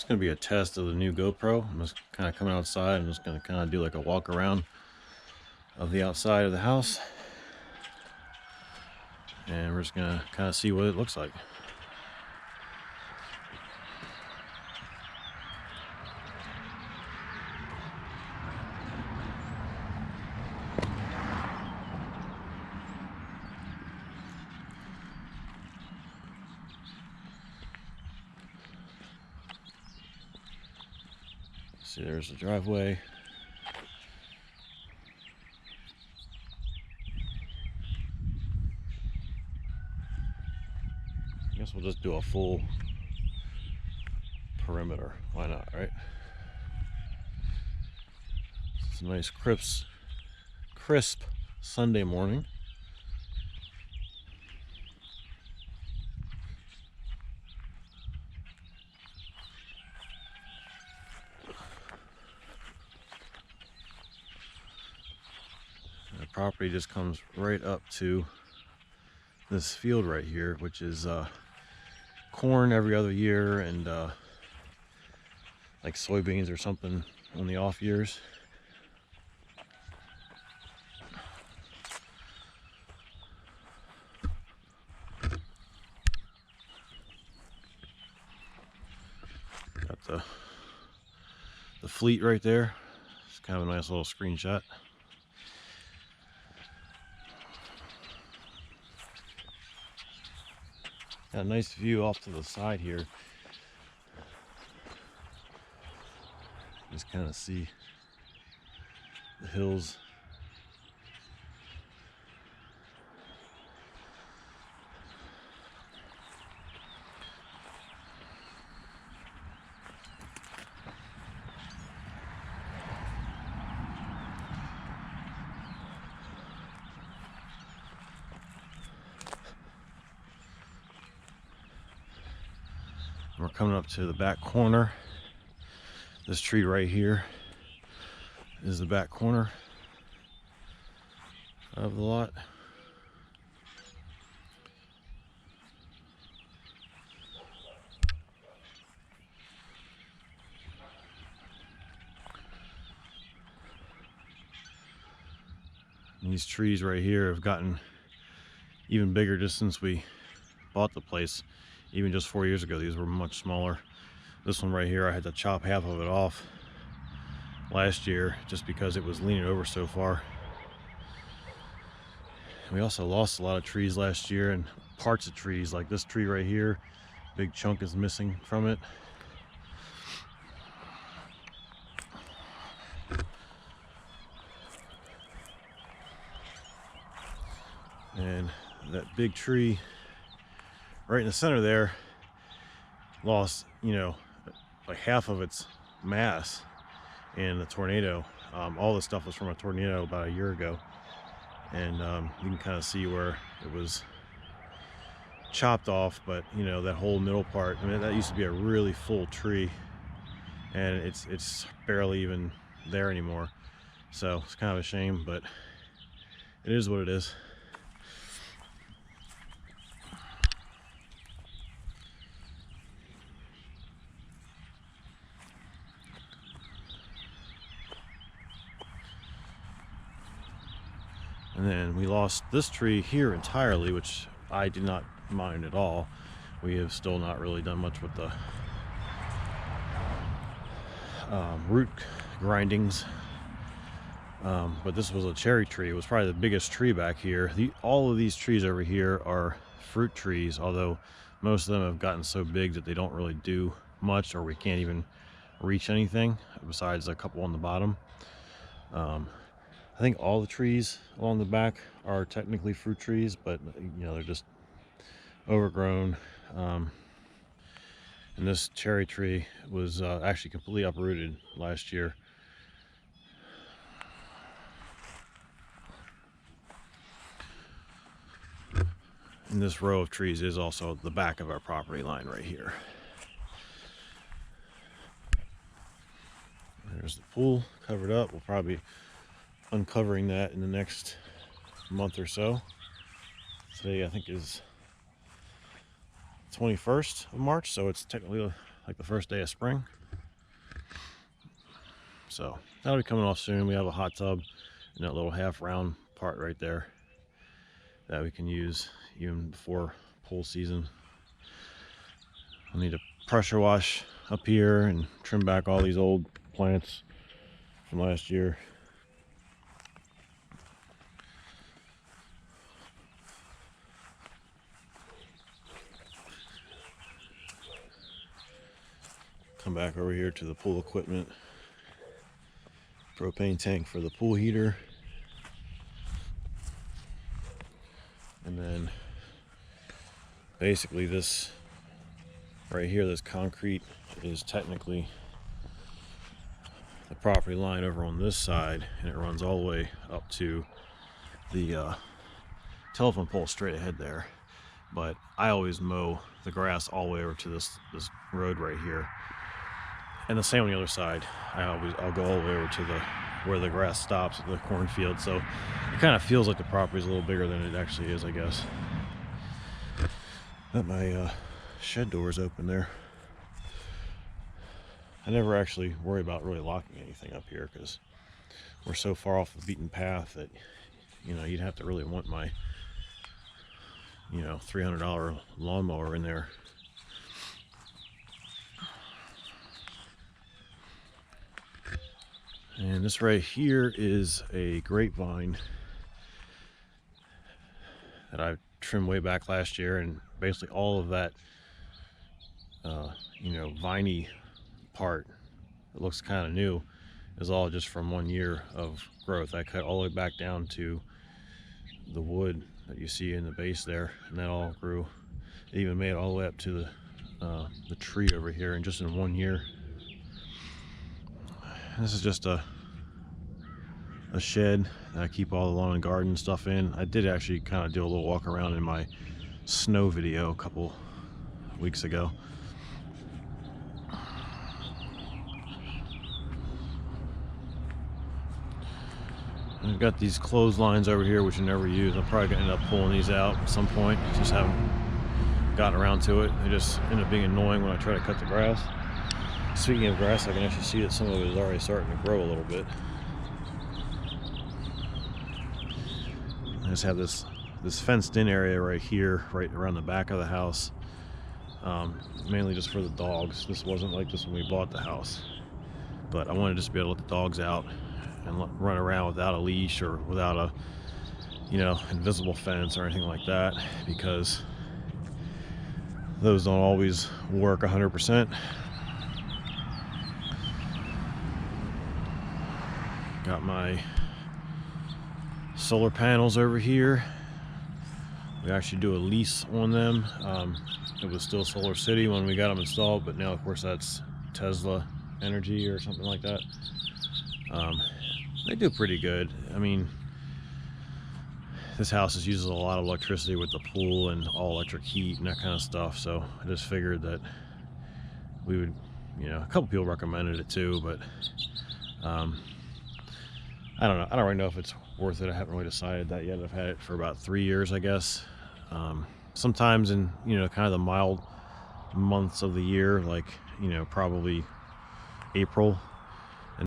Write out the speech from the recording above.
It's going to be a test of the new GoPro. I'm just kind of coming outside. I'm just going to kind of do like a walk around of the outside of the house. And we're just going to kind of see what it looks like. See, there's the driveway. I guess we'll just do a full perimeter. Why not, right? It's a nice crisp Sunday morning. The property just comes right up to this field right here, which is corn every other year and like soybeans or something on the off years. Got the fleet right there. It's kind of a nice little screenshot. Got a nice view off to the side here. Just kind of see the hills. We're coming up to the back corner. This tree right here is the back corner of the lot. And these trees right here have gotten even bigger just since we bought the place. Even just 4 years ago, these were much smaller. This one right here, I had to chop half of it off last year just because it was leaning over so far. We also lost a lot of trees last year, and parts of trees, like this tree right here, big chunk is missing from it. And that big tree right in the center there lost, like half of its mass in the tornado. All this stuff was from a tornado about a year ago, and you can kind of see where it was chopped off. But that whole middle part, I mean, that used to be a really full tree, and it's barely even there anymore. So it's kind of a shame, but it is what it is. And then we lost this tree here entirely, which I did not mind at all. We have still not really done much with the root grindings. But this was a cherry tree. It was probably the biggest tree back here. All of these trees over here are fruit trees, although most of them have gotten so big that they don't really do much, or we can't even reach anything besides a couple on the bottom. I think all the trees along the back are technically fruit trees, but they're just overgrown. And this cherry tree was actually completely uprooted last year. And this row of trees is also the back of our property line right here. There's the pool covered up. We'll probably uncovering that in the next month or so. Today I think is 21st of March, so it's technically like the first day of spring. So that'll be coming off soon. We have a hot tub in that little half round part right there that we can use even before pool season. I need to pressure wash up here and trim back all these old plants from last year. Come back over here to the pool equipment. Propane tank for the pool heater. And then basically this right here, this concrete is technically the property line over on this side, and it runs all the way up to the telephone pole straight ahead there. But I always mow the grass all the way over to this road right here, and the same on the other side. I'll go all the way over to where the grass stops at the cornfield, so it kind of feels like the property is a little bigger than it actually is, I guess. Got my shed doors open there. I never actually worry about really locking anything up here because we're so far off the beaten path that, you know, you'd have to really want my, you know, $300 lawnmower in there. And this right here is a grapevine that I trimmed way back last year, and basically all of that, you know, viney part that looks kind of new is all just from 1 year of growth. I cut all the way back down to the wood that you see in the base there, and that all grew. It even made it all the way up to the tree over here, and just in 1 year. This is just a shed that I keep all the lawn and garden stuff in. I did actually kind of do a little walk around in my snow video a couple weeks ago. I've got these clotheslines over here which I never use. I'm probably gonna end up pulling these out at some point. Just haven't gotten around to it. They just end up being annoying when I try to cut the grass. Speaking of grass, I can actually see that some of it is already starting to grow a little bit. I just have this fenced in area right here, right around the back of the house, mainly just for the dogs. This wasn't like this when we bought the house, but I wanted just to be able to let the dogs out and run around without a leash or without a, you know, invisible fence or anything like that, because those don't always work 100%. Got my solar panels over here. We actually do a lease on them. It was still Solar City when we got them installed, but now of course that's Tesla Energy or something like that. They do pretty good. I mean, this house uses a lot of electricity with the pool and all electric heat and that kind of stuff, so I just figured that we would, you know, a couple people recommended it too, but I don't know. I don't really know if it's worth it. I haven't really decided that yet. I've had it for about 3 years, I guess. Sometimes in, you know, kind of the mild months of the year, like, you know, probably April,